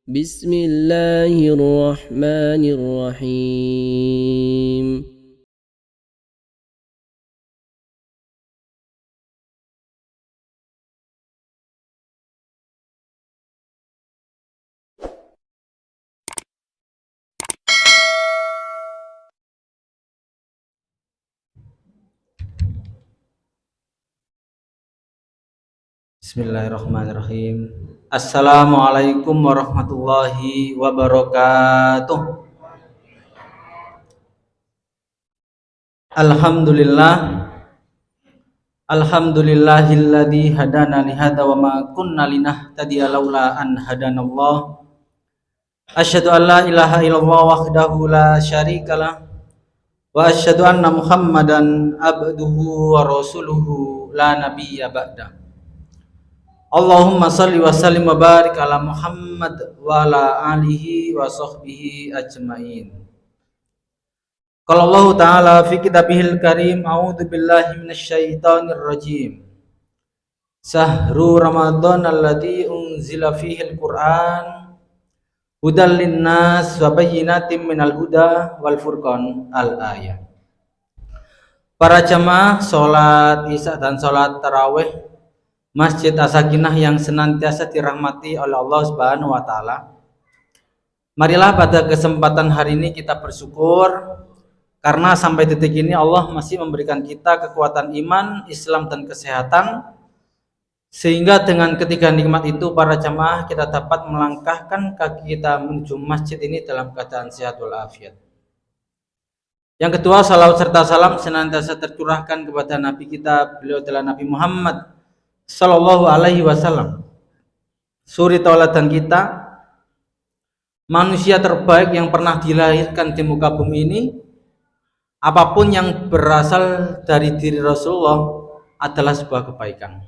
بسم الله الرحمن الرحيم. Bismillahirrahmanirrahim. Assalamualaikum warahmatullahi wabarakatuh. Alhamdulillah. Alhamdulillahilladzi hadana li hadza wa ma kunna linahtadiya laula an hadanallah. Asyhadu an la ilaha illallah wahdahu la syarikalah wa asyhadu anna Muhammadan abduhu wa rasuluhu la nabiyya ba'da. Allahumma salli wa sallim wa barik ala Muhammad wa ala alihi wa sahbihi ajmain. Qala Allah Ta'ala fi kitabihil karim, a'udzu billahi minasyaitonir rajim. Sahru Ramadan alladzi unzila fihil Qur'an hudal linnas wa bayyinatin minal huda wal furqan al-ayah. Para jamaah salat Isya dan salat tarawih Masjid As-Sakinah yang senantiasa dirahmati oleh Allah Subhanahu wa taala. Marilah pada kesempatan hari ini kita bersyukur karena sampai detik ini Allah masih memberikan kita kekuatan iman, Islam dan kesehatan, sehingga dengan ketiga nikmat itu para jamaah kita dapat melangkahkan kaki kita menuju masjid ini dalam keadaan sehat walafiat. Yang kedua, salawat serta salam senantiasa tercurahkan kepada Nabi kita, beliau adalah Nabi Muhammad Sallallahu alaihi wasallam, suri tauladan kita, manusia terbaik yang pernah dilahirkan di muka bumi ini. Apapun yang berasal dari diri Rasulullah adalah sebuah kebaikan,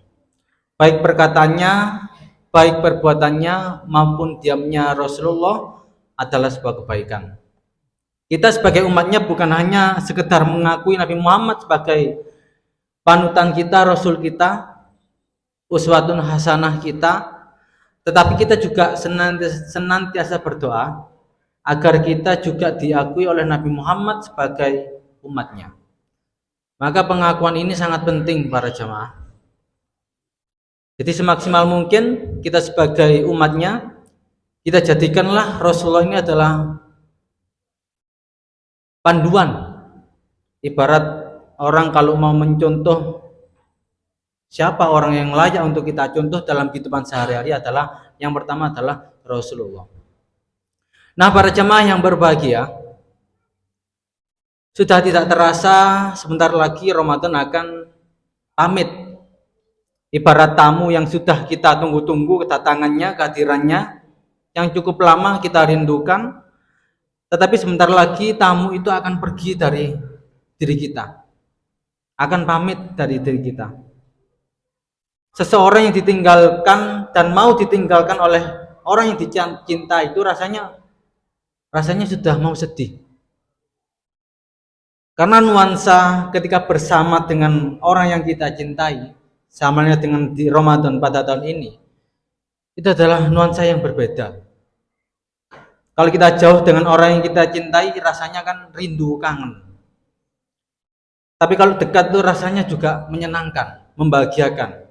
baik perkataannya, baik perbuatannya maupun diamnya Rasulullah adalah sebuah kebaikan. Kita sebagai umatnya bukan hanya sekedar mengakui Nabi Muhammad sebagai panutan kita, Rasul kita, uswatun hasanah kita, tetapi kita juga senantiasa berdoa agar kita juga diakui oleh Nabi Muhammad sebagai umatnya. Maka pengakuan ini sangat penting para jamaah. Jadi semaksimal mungkin kita sebagai umatnya, kita jadikanlah Rasulullah ini adalah panduan. Ibarat orang kalau mau mencontoh siapa orang yang layak untuk kita contoh dalam kehidupan sehari-hari adalah yang pertama adalah Rasulullah. Nah, para jemaah yang berbahagia, sudah tidak terasa sebentar lagi Ramadan akan pamit. Ibarat tamu yang sudah kita tunggu-tunggu kedatangannya, kehadirannya, yang cukup lama kita rindukan, tetapi sebentar lagi tamu itu akan pergi dari diri kita, akan pamit dari diri kita. Seseorang yang ditinggalkan dan mau ditinggalkan oleh orang yang dicinta itu rasanya sudah mau sedih. Karena nuansa ketika bersama dengan orang yang kita cintai, samanya dengan di Ramadan pada tahun ini, itu adalah nuansa yang berbeda. Kalau kita jauh dengan orang yang kita cintai, rasanya kan rindu, kangen. Tapi kalau dekat itu rasanya juga menyenangkan, membahagiakan.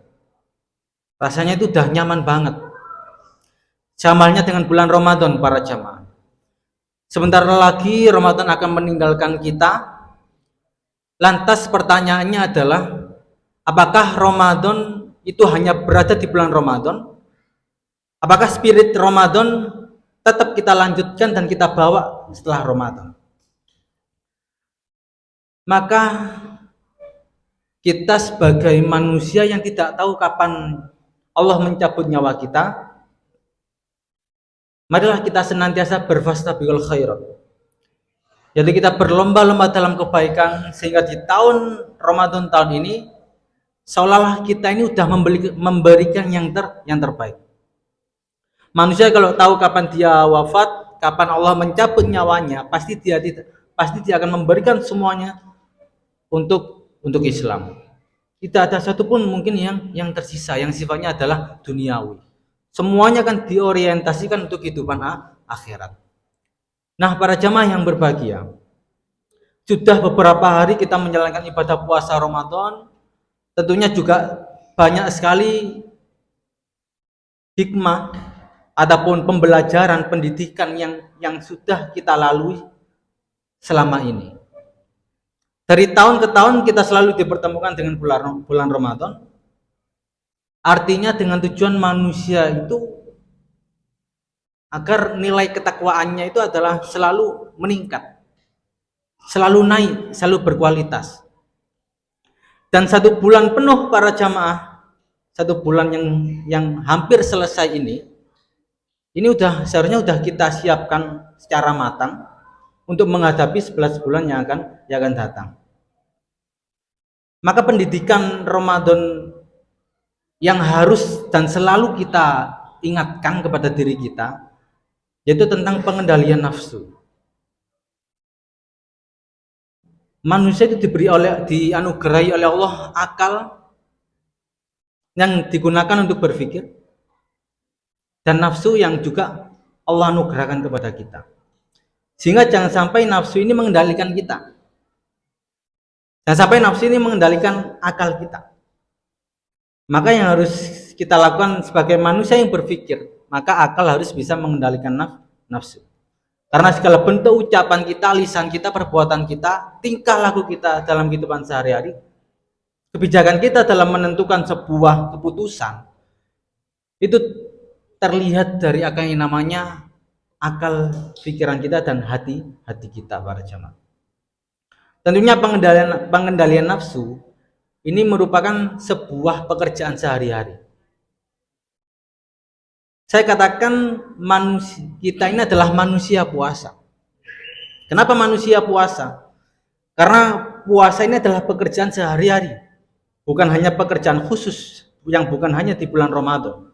Rasanya itu udah nyaman banget. Samalnya dengan bulan Ramadan para jamaah. Sebentar lagi Ramadan akan meninggalkan kita. Lantas pertanyaannya adalah, apakah Ramadan itu hanya berada di bulan Ramadan? Apakah spirit Ramadan tetap kita lanjutkan dan kita bawa setelah Ramadan? Maka kita sebagai manusia yang tidak tahu kapan Allah mencabut nyawa kita, marilah kita senantiasa berfastabiqul khairat. Jadi kita berlomba-lomba dalam kebaikan sehingga di tahun Ramadan tahun ini seolah-olah kita ini sudah memberikan yang terbaik. Manusia kalau tahu kapan dia wafat, kapan Allah mencabut nyawanya, pasti dia akan memberikan semuanya untuk Islam. Tidak ada satupun mungkin yang tersisa, yang sifatnya adalah duniawi. Semuanya kan diorientasikan untuk kehidupan akhirat. Nah, para jamaah yang berbahagia, sudah beberapa hari kita menjalankan ibadah puasa Ramadan, tentunya juga banyak sekali hikmah ataupun pembelajaran pendidikan yang sudah kita lalui selama ini. Dari tahun ke tahun kita selalu dipertemukan dengan bulan Ramadan. Artinya dengan tujuan manusia itu agar nilai ketakwaannya itu adalah selalu meningkat, selalu naik, selalu berkualitas. Dan 1 bulan penuh para jamaah, 1 bulan yang hampir selesai ini seharusnya udah kita siapkan secara matang untuk menghadapi 11 bulan yang akan datang. Maka pendidikan Ramadan yang harus dan selalu kita ingatkan kepada diri kita, yaitu tentang pengendalian nafsu. Manusia itu dianugerahi oleh Allah akal yang digunakan untuk berpikir, dan nafsu yang juga Allah anugerahkan kepada kita. Sehingga jangan sampai nafsu ini mengendalikan kita. Jangan sampai nafsu ini mengendalikan akal kita. Maka yang harus kita lakukan sebagai manusia yang berpikir, maka akal harus bisa mengendalikan nafsu. Karena segala bentuk ucapan kita, lisan kita, perbuatan kita, tingkah laku kita dalam kehidupan sehari-hari, kebijakan kita dalam menentukan sebuah keputusan, itu terlihat dari apa yang namanya akal pikiran kita dan hati kita para jamaah. Tentunya pengendalian nafsu ini merupakan sebuah pekerjaan sehari-hari. Saya katakan kita ini adalah manusia puasa. Kenapa manusia puasa? Karena puasa ini adalah pekerjaan sehari-hari, bukan hanya pekerjaan khusus yang bukan hanya di bulan Ramadan.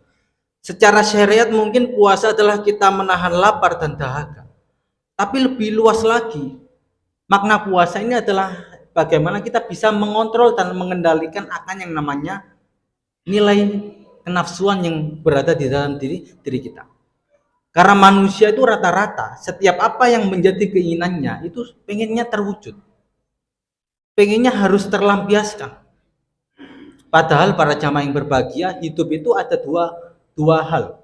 Secara syariat mungkin puasa adalah kita menahan lapar dan dahaga. Tapi lebih luas lagi, makna puasa ini adalah bagaimana kita bisa mengontrol dan mengendalikan akan yang namanya nilai kenafsuan yang berada di dalam diri kita. Karena manusia itu rata-rata setiap apa yang menjadi keinginannya itu pengennya terwujud, pengennya harus terlampiaskan. Padahal para jamaah yang berbahagia, hidup itu ada dua hal.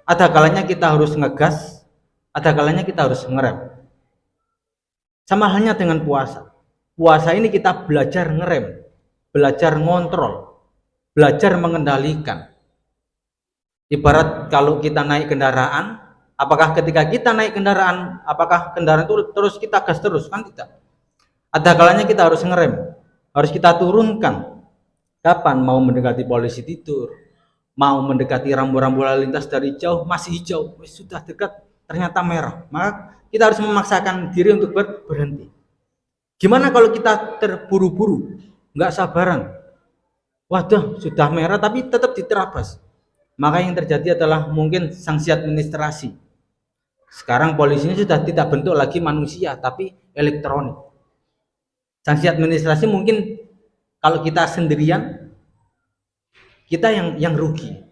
Ada kalanya kita harus ngegas, ada kalanya kita harus ngerem. Sama halnya dengan puasa. Puasa ini kita belajar ngerem, belajar ngontrol, belajar mengendalikan. Ibarat kalau kita naik kendaraan, apakah ketika kita naik kendaraan, apakah kendaraan itu terus kita gas terus? Kan tidak. Ada kalanya kita harus ngerem, harus kita turunkan. Kapan? Mau mendekati polisi tidur, mau mendekati rambu-rambu lalu lintas dari jauh, masih hijau, sudah dekat ternyata merah, maka kita harus memaksakan diri untuk berhenti. Gimana kalau kita terburu-buru, nggak sabaran, waduh sudah merah tapi tetap diterabas, maka yang terjadi adalah mungkin sanksi administrasi. Sekarang polisinya sudah tidak bentuk lagi manusia tapi elektronik. Sanksi administrasi mungkin kalau kita sendirian, kita yang rugi.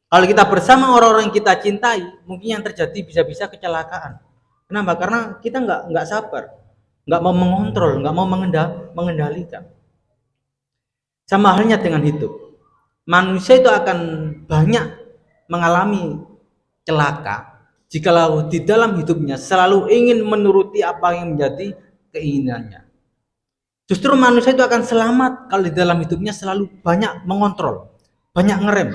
Kalau kita bersama orang-orang yang kita cintai, mungkin yang terjadi bisa-bisa kecelakaan. Kenapa? Karena kita nggak sabar, nggak mau mengontrol, nggak mau mengendalikan. Sama halnya dengan hidup. Manusia itu akan banyak mengalami celaka jikalau di dalam hidupnya selalu ingin menuruti apa yang menjadi keinginannya. Justru manusia itu akan selamat kalau di dalam hidupnya selalu banyak mengontrol, banyak ngerem,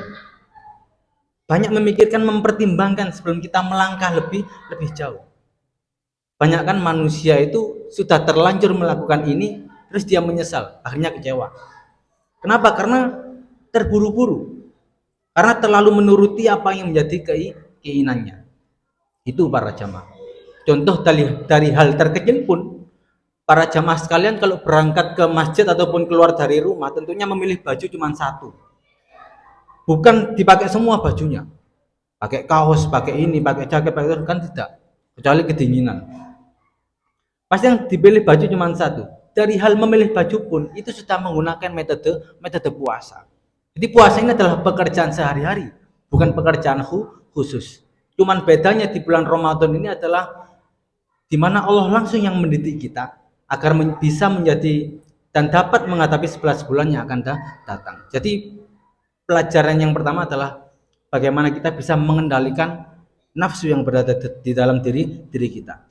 banyak memikirkan, mempertimbangkan sebelum kita melangkah lebih jauh. Banyak kan manusia itu sudah terlanjur melakukan ini, terus dia menyesal, akhirnya kecewa. Kenapa? Karena terburu-buru, karena terlalu menuruti apa yang menjadi keinginannya. Itu para jamaah. Contoh dari hal terkecil pun, para jamaah sekalian kalau berangkat ke masjid ataupun keluar dari rumah, tentunya memilih baju cuma satu. Bukan dipakai semua bajunya, pakai kaos, pakai ini, pakai jaket, pakai itu, kan tidak, kecuali kedinginan. Pasti yang dipilih baju cuma satu. Dari hal memilih baju pun itu sudah menggunakan metode puasa. Jadi puasa ini adalah pekerjaan sehari-hari, bukan pekerjaan khusus. Cuman bedanya di bulan Ramadan ini adalah di mana Allah langsung yang mendidik kita agar bisa menjadi dan dapat menghadapi 11 bulan yang akan datang. Jadi pelajaran yang pertama adalah bagaimana kita bisa mengendalikan nafsu yang berada di dalam diri kita.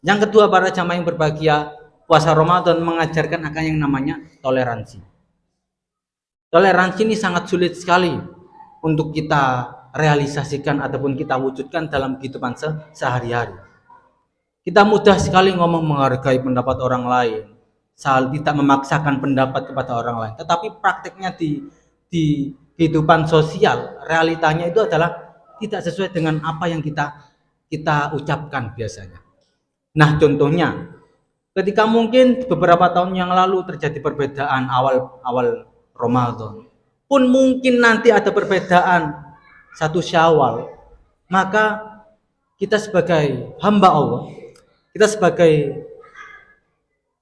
Yang kedua, para jamaah yang berbahagia, puasa Ramadan mengajarkan akan yang namanya toleransi. Toleransi ini sangat sulit sekali untuk kita realisasikan ataupun kita wujudkan dalam kehidupan sehari-hari. Kita mudah sekali ngomong menghargai pendapat orang lain, tidak memaksakan pendapat kepada orang lain. Tetapi prakteknya di kehidupan sosial, realitanya itu adalah tidak sesuai dengan apa yang kita ucapkan biasanya. Nah, contohnya ketika mungkin beberapa tahun yang lalu terjadi perbedaan awal Ramadan, pun mungkin nanti ada perbedaan 1 Syawal, maka kita sebagai hamba Allah, kita sebagai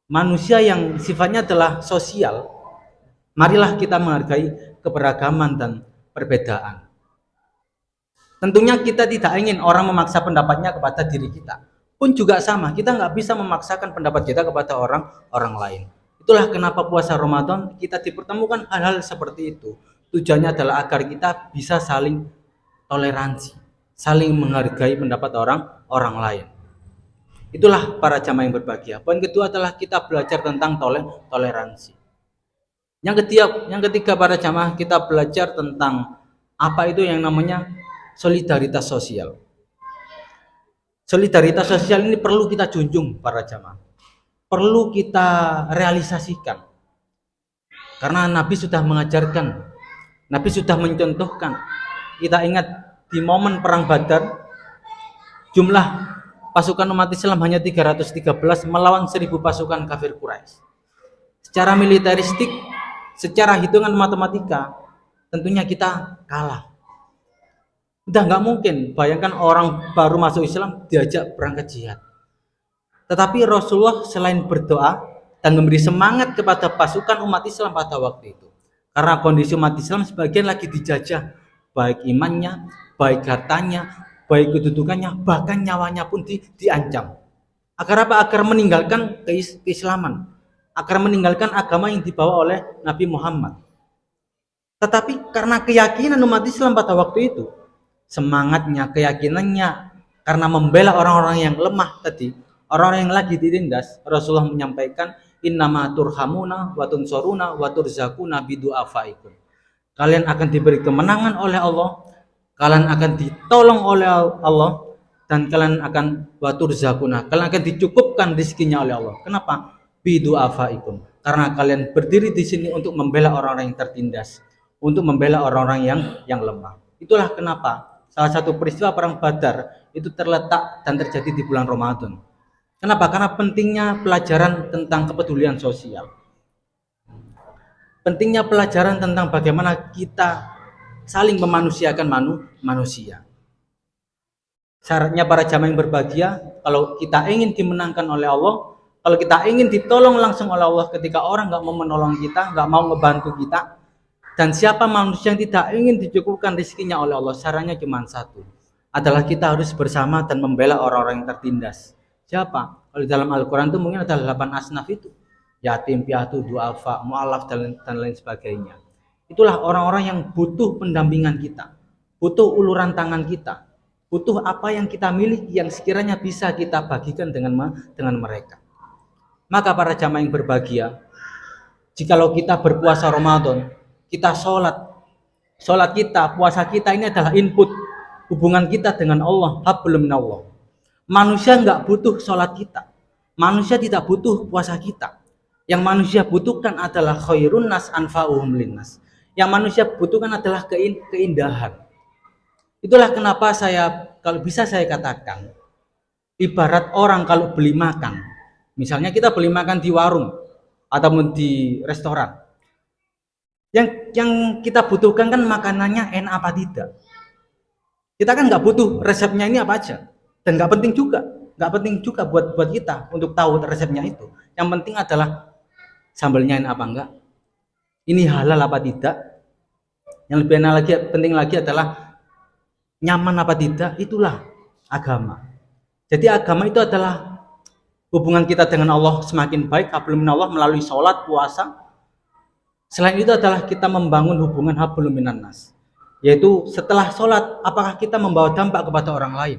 manusia yang sifatnya adalah sosial, marilah kita menghargai keberagaman dan perbedaan. Tentunya kita tidak ingin orang memaksa pendapatnya kepada diri kita. Pun juga sama, kita nggak bisa memaksakan pendapat kita kepada orang lain. Itulah kenapa puasa Ramadan kita dipertemukan hal-hal seperti itu. Tujuannya adalah agar kita bisa saling toleransi, saling menghargai pendapat orang lain. Itulah para jamaah yang berbahagia. Poin kedua adalah kita belajar tentang toleransi. Yang ketiga para jamaah, kita belajar tentang apa itu yang namanya solidaritas sosial. Solidaritas sosial ini perlu kita junjung para jamaah, perlu kita realisasikan, karena Nabi sudah mengajarkan, Nabi sudah mencontohkan. Kita ingat di momen perang Badar, jumlah pasukan umat Islam hanya 313 melawan 1000 pasukan kafir Quraisy. Secara militeristik, secara hitungan matematika, tentunya kita kalah. Udah nggak mungkin, bayangkan orang baru masuk Islam diajak berangkat jihad. Tetapi Rasulullah selain berdoa dan memberi semangat kepada pasukan umat Islam pada waktu itu, karena kondisi umat Islam sebagian lagi dijajah, baik imannya, baik hartanya, baik kedudukannya, bahkan nyawanya pun diancam. Agar apa? Agar meninggalkan keislaman, agar meninggalkan agama yang dibawa oleh Nabi Muhammad. Tetapi karena keyakinan umat Islam pada waktu itu, semangatnya, keyakinannya, karena membela orang-orang yang lemah tadi, orang-orang yang lagi ditindas, Rasulullah menyampaikan, innama turhamuna wa tunsoruna wa turzakuna bidu'afaikum. Kalian akan diberi kemenangan oleh Allah, kalian akan ditolong oleh Allah, dan kalian akan wa turzakuna, kalian akan dicukupkan rezekinya oleh Allah. Kenapa? Bidu'afaikum. Karena kalian berdiri di sini untuk membela orang-orang yang tertindas, untuk membela orang-orang yang lemah. Itulah kenapa salah satu peristiwa perang Badar itu terletak dan terjadi di bulan Ramadan. Kenapa? Karena pentingnya pelajaran tentang kepedulian sosial. Pentingnya pelajaran tentang bagaimana kita saling memanusiakan manusia. Syaratnya para jamaah yang berbahagia, kalau kita ingin dimenangkan oleh Allah, kalau kita ingin ditolong langsung oleh Allah ketika orang nggak mau menolong kita, nggak mau ngebantu kita, dan siapa manusia yang tidak ingin dicukupkan rezekinya oleh Allah, syaratnya cuma satu, adalah kita harus bersama dan membela orang-orang yang tertindas. Siapa? Kalau di dalam Al-Quran itu mungkin ada 8 asnaf itu, yatim, piatu, du'afa, mu'alaf, dan lain sebagainya. Itulah orang-orang yang butuh pendampingan kita, butuh uluran tangan kita, butuh apa yang kita miliki yang sekiranya bisa kita bagikan dengan mereka. Maka para jamaah yang berbahagia, jikalau kita berpuasa Ramadan, kita sholat kita, puasa kita ini adalah input hubungan kita dengan Allah, hablum minallah. Manusia nggak butuh sholat kita, manusia tidak butuh puasa kita. Yang manusia butuhkan adalah khairun nas anfa'uhum linnas. Yang manusia butuhkan adalah keindahan. Itulah kenapa kalau bisa saya katakan, ibarat orang kalau beli makan, misalnya kita beli makan di warung ataupun di restoran, yang kita butuhkan kan makanannya enak apa tidak. Kita kan nggak butuh resepnya ini apa aja, dan nggak penting juga buat kita untuk tahu resepnya itu. Yang penting adalah sambalnya enak apa enggak, ini halal apa tidak. Yang lebih penting lagi adalah nyaman apa tidak, itulah agama. Jadi agama itu adalah hubungan kita dengan Allah semakin baik, hablum minallah, melalui sholat, puasa. Selain itu adalah kita membangun hubungan hablum minan nas, yaitu setelah sholat, apakah kita membawa dampak kepada orang lain.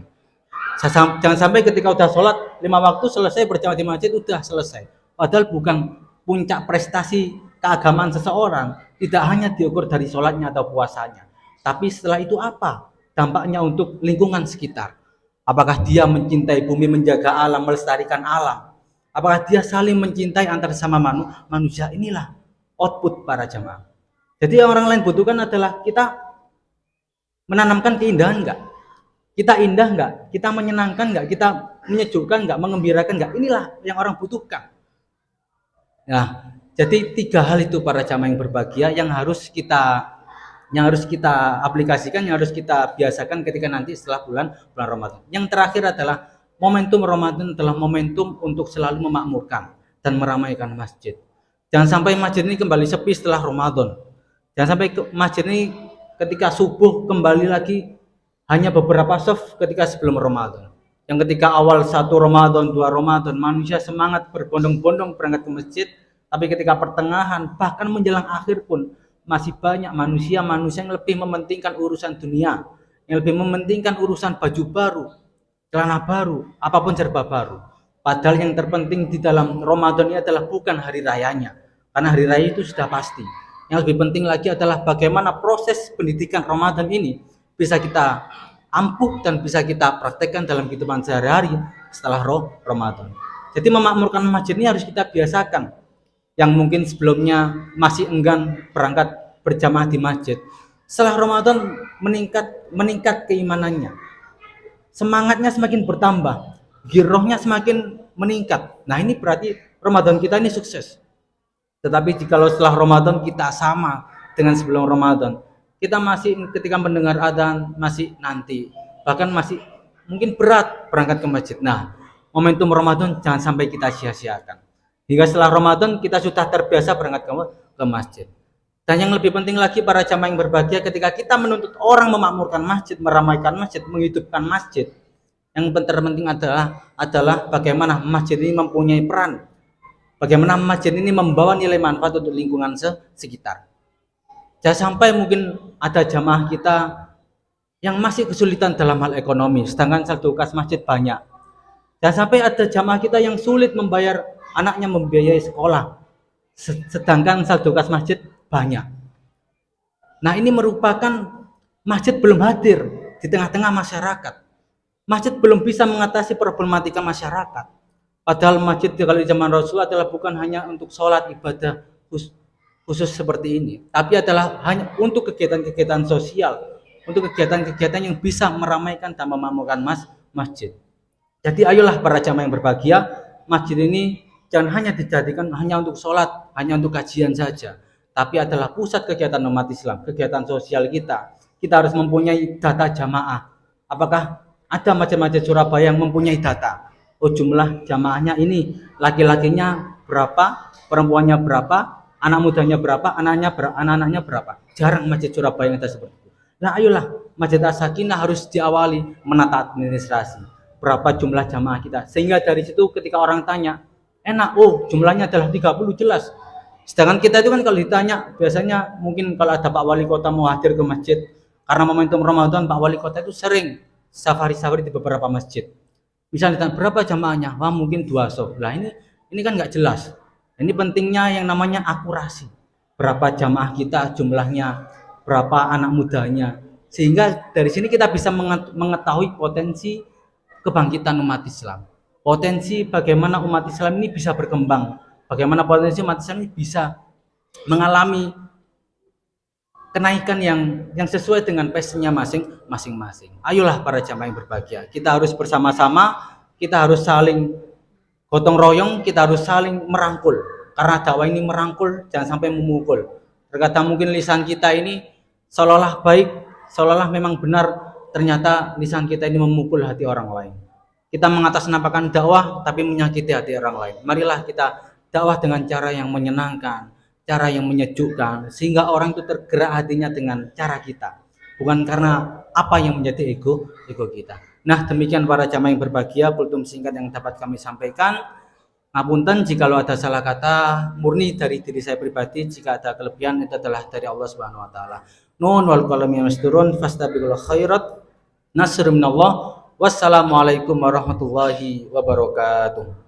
Jangan sampai ketika udah sholat 5 waktu selesai berjamaah di masjid udah selesai, padahal bukan puncak prestasi keagamaan seseorang tidak hanya diukur dari sholatnya atau puasanya, tapi setelah itu apa dampaknya untuk lingkungan sekitar. Apakah dia mencintai bumi, menjaga alam, melestarikan alam, apakah dia saling mencintai antar sama manusia. Inilah output para jamaah. Jadi yang orang lain butuhkan adalah kita menanamkan keindahan enggak, kita indah enggak, kita menyenangkan enggak, kita menyejukkan enggak, mengembirakan enggak. Inilah yang orang butuhkan. Nah, jadi 3 hal itu para jamaah yang berbahagia yang harus kita aplikasikan, yang harus kita biasakan ketika nanti setelah bulan Ramadan. Yang terakhir adalah momentum Ramadan adalah momentum untuk selalu memakmurkan dan meramaikan masjid. Jangan sampai masjid ini kembali sepi setelah Ramadan. Jangan sampai masjid ini ketika subuh kembali lagi hanya beberapa shaf ketika sebelum Ramadan. Yang ketika awal 1 Ramadan, 2 Ramadan manusia semangat berbondong-bondong berangkat ke masjid, tapi ketika pertengahan bahkan menjelang akhir pun masih banyak manusia yang lebih mementingkan urusan dunia, yang lebih mementingkan urusan baju baru, celana baru, apapun serba baru. Padahal yang terpenting di dalam Ramadan ini adalah bukan hari rayanya, karena hari raya itu sudah pasti. Yang lebih penting lagi adalah bagaimana proses pendidikan Ramadan ini bisa kita ampuh dan bisa kita praktekkan dalam kehidupan sehari-hari setelah Ramadan. Jadi memakmurkan masjid ini harus kita biasakan. Yang mungkin sebelumnya masih enggan berangkat berjamaah di masjid, setelah Ramadan meningkat keimanannya, semangatnya semakin bertambah, girohnya semakin meningkat. Nah, ini berarti Ramadan kita ini sukses. Tetapi jikalau setelah Ramadan kita sama dengan sebelum Ramadan, kita masih ketika mendengar adzan masih nanti, bahkan masih mungkin berat berangkat ke masjid. Nah, momentum Ramadan jangan sampai kita sia-siakan. Hingga setelah Ramadan kita sudah terbiasa berangkat ke masjid. Dan yang lebih penting lagi para jamaah yang berbahagia, ketika kita menuntut orang memakmurkan masjid, meramaikan masjid, menghidupkan masjid, yang terpenting adalah bagaimana masjid ini mempunyai peran, bagaimana masjid ini membawa nilai manfaat untuk lingkungan sekitar. Jangan sampai mungkin ada jamaah kita yang masih kesulitan dalam hal ekonomi, sedangkan saldo kas masjid banyak. Jangan sampai ada jamaah kita yang sulit membayar anaknya membiayai sekolah, sedangkan saldo kas masjid banyak. Nah, ini merupakan masjid belum hadir di tengah-tengah masyarakat. Masjid belum bisa mengatasi problematika masyarakat. Padahal masjid kalau di zaman Rasulullah adalah bukan hanya untuk sholat ibadah khusus seperti ini, tapi adalah hanya untuk kegiatan-kegiatan sosial, untuk kegiatan-kegiatan yang bisa meramaikan dan memakmurkan masjid. Jadi ayolah para jamaah yang berbahagia, masjid ini jangan hanya dijadikan hanya untuk sholat, hanya untuk kajian saja, tapi adalah pusat kegiatan umat Islam, kegiatan sosial kita. Kita harus mempunyai data jamaah. Apakah ada masjid-masjid Surabaya yang mempunyai data? Oh, jumlah jamaahnya ini, laki-lakinya berapa, perempuannya berapa, anak mudanya berapa, anak-anaknya berapa. Jarang masjid Surabaya yang ada seperti itu. Nah, ayolah Masjid As-Sakinah harus diawali menata administrasi. Berapa jumlah jamaah kita? Sehingga dari situ ketika orang tanya, enak, oh jumlahnya adalah 30, jelas. Sedangkan kita itu kan kalau ditanya, biasanya mungkin kalau ada Pak Wali Kota mau hadir ke masjid, karena momentum Ramadan Pak Wali Kota itu sering safari-safari di beberapa masjid. Misalnya ditanya berapa jamaahnya, wah mungkin 2 shaf. Lah ini kan nggak jelas. Ini pentingnya yang namanya akurasi. Berapa jamaah kita jumlahnya, berapa anak mudanya, sehingga dari sini kita bisa mengetahui potensi kebangkitan umat Islam. Potensi bagaimana umat Islam ini bisa berkembang, bagaimana potensi umat Islam ini bisa mengalami kenaikan yang sesuai dengan passionnya masing-masing. Ayolah para jamaah yang berbahagia, kita harus bersama-sama, kita harus saling gotong royong, kita harus saling merangkul, karena dakwah ini merangkul, jangan sampai memukul. Terkadang mungkin lisan kita ini seolah-olah baik, seolah-olah memang benar, ternyata lisan kita ini memukul hati orang lain. Kita mengatasnamakan dakwah tapi menyakiti hati orang lain. Marilah kita dakwah dengan cara yang menyenangkan, cara yang menyejukkan, sehingga orang itu tergerak hatinya dengan cara kita, bukan karena apa yang menjadi ego kita. Nah, demikian para jamaah yang berbahagia, kultum singkat yang dapat kami sampaikan. Ngapunten jikalau ada salah kata murni dari diri saya pribadi, jika ada kelebihan itu adalah dari Allah Subhanahu wa taala. Nun wal qalami yasturun fastabiqul khairat. Nasrun minallah. Wassalamualaikum warahmatullahi wabarakatuh.